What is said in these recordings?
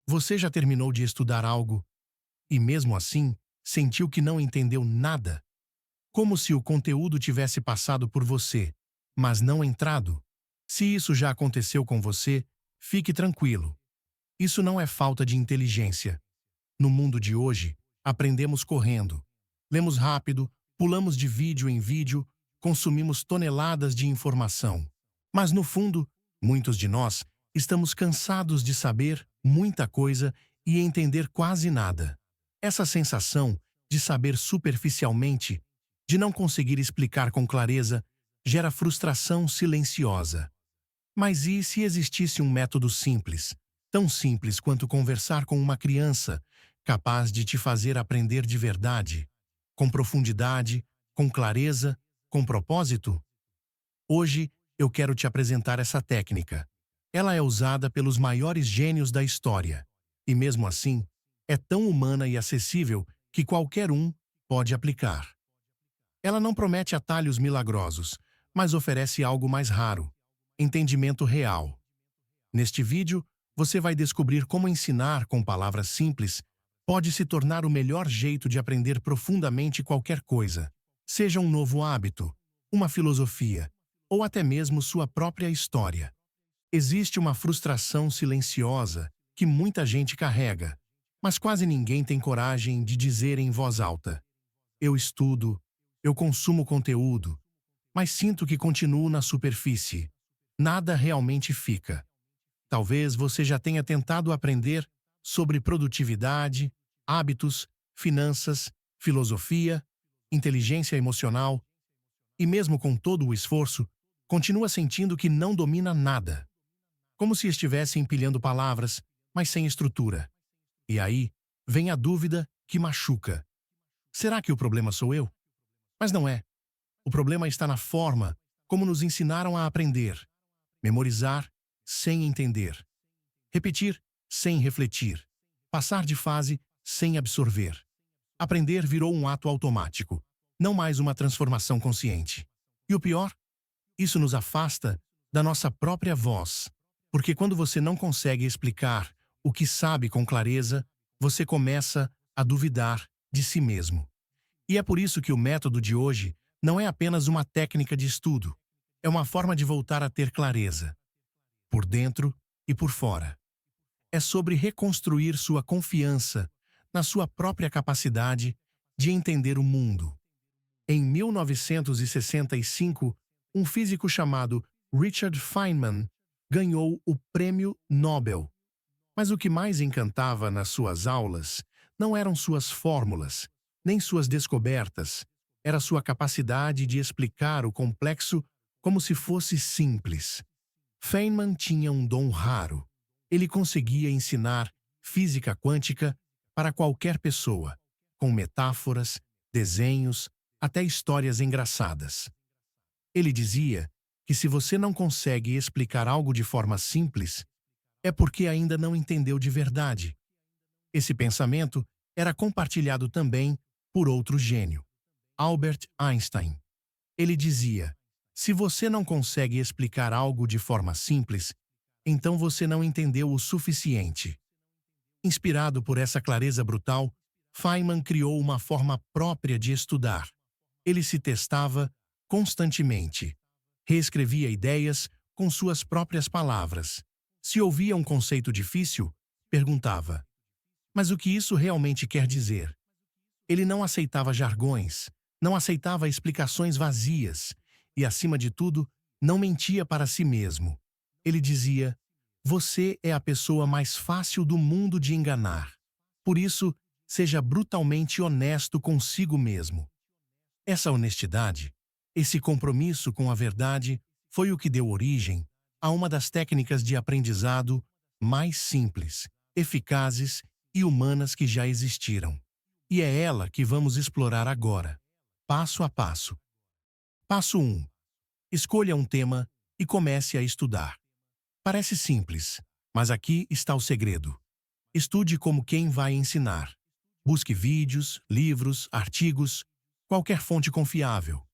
Você já terminou de estudar algo e, mesmo assim, sentiu que não entendeu nada? Como se o conteúdo tivesse passado por você, mas não entrado? Se isso já aconteceu com você, fique tranquilo. Isso não é falta de inteligência. No mundo de hoje, aprendemos correndo. Lemos rápido, pulamos de vídeo em vídeo, consumimos toneladas de informação. Mas, no fundo, muitos de nós estamos cansados de saber muita coisa e entender quase nada. Essa sensação de saber superficialmente, de não conseguir explicar com clareza, gera frustração silenciosa. Mas e se existisse um método simples, tão simples quanto conversar com uma criança, capaz de te fazer aprender de verdade, com profundidade, com clareza, com propósito? Hoje, eu quero te apresentar essa técnica. Ela é usada pelos maiores gênios da história. E mesmo assim, é tão humana e acessível que qualquer um pode aplicar. Ela não promete atalhos milagrosos, mas oferece algo mais raro: entendimento real. Neste vídeo, você vai descobrir como ensinar com palavras simples pode se tornar o melhor jeito de aprender profundamente qualquer coisa, seja um novo hábito, uma filosofia, ou até mesmo sua própria história. Existe uma frustração silenciosa que muita gente carrega, mas quase ninguém tem coragem de dizer em voz alta: eu estudo, eu consumo conteúdo, mas sinto que continuo na superfície. Nada realmente fica. Talvez você já tenha tentado aprender sobre produtividade, hábitos, finanças, filosofia, inteligência emocional, e mesmo com todo o esforço, continua sentindo que não domina nada. Como se estivesse empilhando palavras, mas sem estrutura. E aí, vem a dúvida que machuca. Será que o problema sou eu? Mas não é. O problema está na forma como nos ensinaram a aprender. Memorizar sem entender. Repetir sem refletir. Passar de fase sem absorver. Aprender virou um ato automático, não mais uma transformação consciente. E o pior? Isso nos afasta da nossa própria voz. Porque quando você não consegue explicar o que sabe com clareza, você começa a duvidar de si mesmo. E é por isso que o método de hoje não é apenas uma técnica de estudo. É uma forma de voltar a ter clareza, por dentro e por fora. É sobre reconstruir sua confiança na sua própria capacidade de entender o mundo. Em 1965, um físico chamado Richard Feynman ganhou o Prêmio Nobel. Mas o que mais encantava nas suas aulas não eram suas fórmulas, nem suas descobertas, era sua capacidade de explicar o complexo como se fosse simples. Feynman tinha um dom raro. Ele conseguia ensinar física quântica para qualquer pessoa, com metáforas, desenhos, até histórias engraçadas. Ele dizia que se você não consegue explicar algo de forma simples, é porque ainda não entendeu de verdade. Esse pensamento era compartilhado também por outro gênio, Albert Einstein. Ele dizia: se você não consegue explicar algo de forma simples, então você não entendeu o suficiente. Inspirado por essa clareza brutal, Feynman criou uma forma própria de estudar. Ele se testava constantemente. Reescrevia ideias com suas próprias palavras. Se ouvia um conceito difícil, perguntava: mas o que isso realmente quer dizer? Ele não aceitava jargões, não aceitava explicações vazias e, acima de tudo, não mentia para si mesmo. Ele dizia: você é a pessoa mais fácil do mundo de enganar. Por isso, seja brutalmente honesto consigo mesmo. Essa honestidade, esse compromisso com a verdade, foi o que deu origem a uma das técnicas de aprendizado mais simples, eficazes e humanas que já existiram. E é ela que vamos explorar agora, passo a passo. Passo 1. Escolha um tema e comece a estudar. Parece simples, mas aqui está o segredo. Estude como quem vai ensinar. Busque vídeos, livros, artigos, qualquer fonte confiável.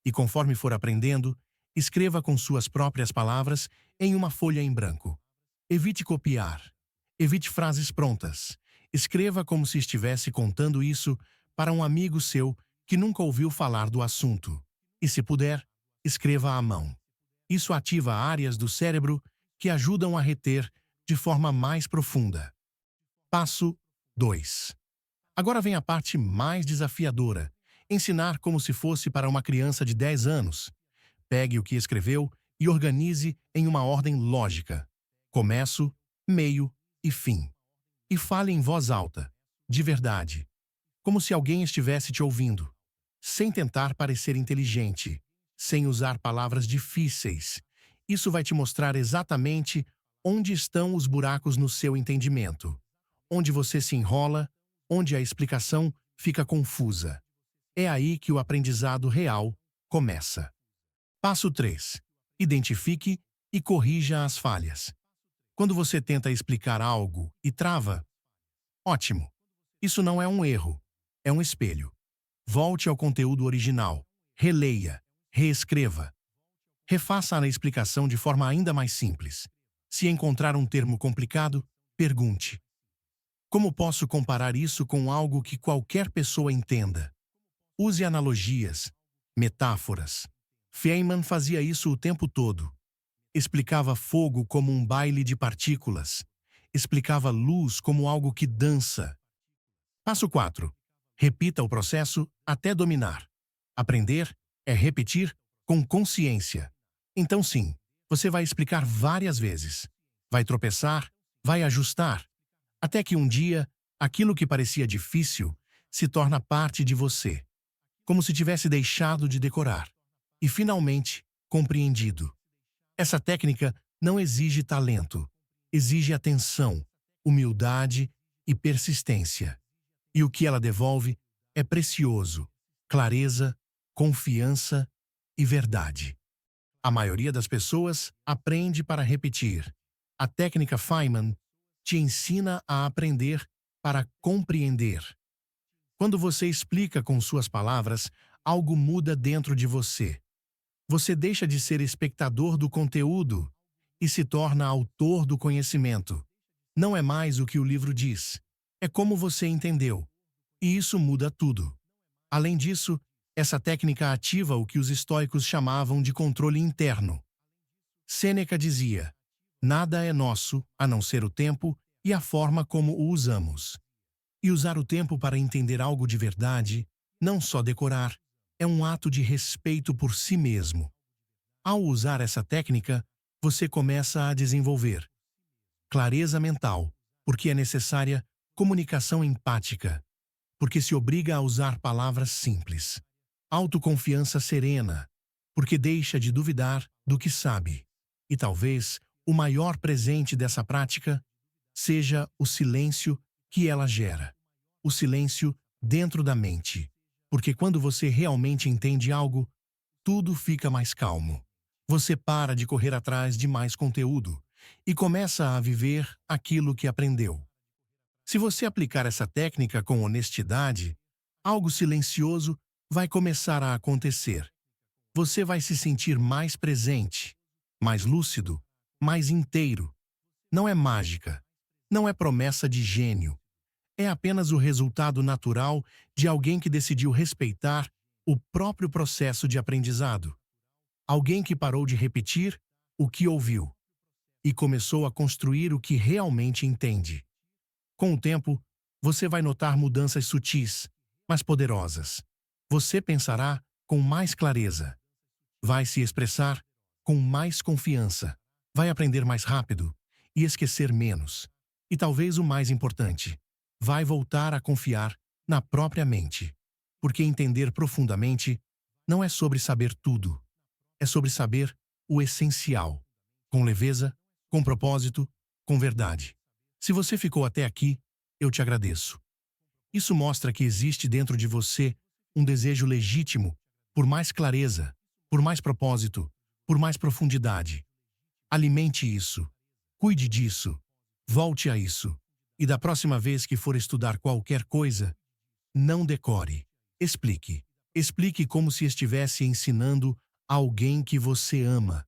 E conforme for aprendendo, escreva com suas próprias palavras em uma folha em branco. Evite copiar. Evite frases prontas. Escreva como se estivesse contando isso para um amigo seu que nunca ouviu falar do assunto. E, se puder, escreva à mão. Isso ativa áreas do cérebro que ajudam a reter de forma mais profunda. Passo 2. Agora vem a parte mais desafiadora: ensinar como se fosse para uma criança de 10 anos. Pegue o que escreveu e organize em uma ordem lógica: começo, meio e fim. E fale em voz alta, de verdade, como se alguém estivesse te ouvindo, sem tentar parecer inteligente, sem usar palavras difíceis. Isso vai te mostrar exatamente onde estão os buracos no seu entendimento, onde você se enrola, onde a explicação fica confusa. É aí que o aprendizado real começa. Passo 3. Identifique e corrija as falhas. Quando você tenta explicar algo e trava, ótimo. Isso não é um erro, é um espelho. Volte ao conteúdo original, releia, reescreva. Refaça a explicação de forma ainda mais simples. Se encontrar um termo complicado, pergunte: como posso comparar isso com algo que qualquer pessoa entenda? Use analogias, metáforas. Feynman fazia isso o tempo todo. Explicava fogo como um baile de partículas. Explicava luz como algo que dança. Passo 4. Repita o processo até dominar. Aprender é repetir com consciência. Então, sim, você vai explicar várias vezes. Vai tropeçar, vai ajustar, até que um dia, aquilo que parecia difícil se torna parte de você, como se tivesse deixado de decorar e, finalmente, compreendido. Essa técnica não exige talento, exige atenção, humildade e persistência. E o que ela devolve é precioso: clareza, confiança e verdade. A maioria das pessoas aprende para repetir. A técnica Feynman te ensina a aprender para compreender. Quando você explica com suas palavras, algo muda dentro de você. Você deixa de ser espectador do conteúdo e se torna autor do conhecimento. Não é mais o que o livro diz, é como você entendeu. E isso muda tudo. Além disso, essa técnica ativa o que os estoicos chamavam de controle interno. Sêneca dizia: nada é nosso a não ser o tempo e a forma como o usamos. E usar o tempo para entender algo de verdade, não só decorar, é um ato de respeito por si mesmo. Ao usar essa técnica, você começa a desenvolver clareza mental, porque é necessária comunicação empática, porque se obriga a usar palavras simples. Autoconfiança serena, porque deixa de duvidar do que sabe. E talvez o maior presente dessa prática seja o silêncio que ela gera. O silêncio dentro da mente. Porque quando você realmente entende algo, tudo fica mais calmo. Você para de correr atrás de mais conteúdo e começa a viver aquilo que aprendeu. Se você aplicar essa técnica com honestidade, algo silencioso vai começar a acontecer. Você vai se sentir mais presente, mais lúcido, mais inteiro. Não é mágica, não é promessa de gênio. É apenas o resultado natural de alguém que decidiu respeitar o próprio processo de aprendizado. Alguém que parou de repetir o que ouviu e começou a construir o que realmente entende. Com o tempo, você vai notar mudanças sutis, mas poderosas. Você pensará com mais clareza. Vai se expressar com mais confiança. Vai aprender mais rápido e esquecer menos. E talvez o mais importante, vai voltar a confiar na própria mente. Porque entender profundamente não é sobre saber tudo. É sobre saber o essencial. Com leveza, com propósito, com verdade. Se você ficou até aqui, eu te agradeço. Isso mostra que existe dentro de você um desejo legítimo por mais clareza, por mais propósito, por mais profundidade. Alimente isso. Cuide disso. Volte a isso. E da próxima vez que for estudar qualquer coisa, não decore. Explique. Explique como se estivesse ensinando a alguém que você ama.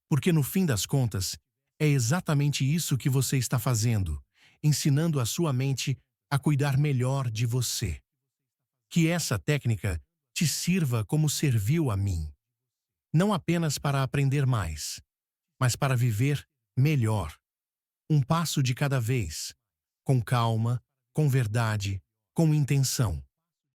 Porque no fim das contas, é exatamente isso que você está fazendo. ensinando a sua mente a cuidar melhor de você. Que essa técnica te sirva como serviu a mim, não apenas para aprender mais, mas para viver melhor, um passo de cada vez, com calma, com verdade, com intenção.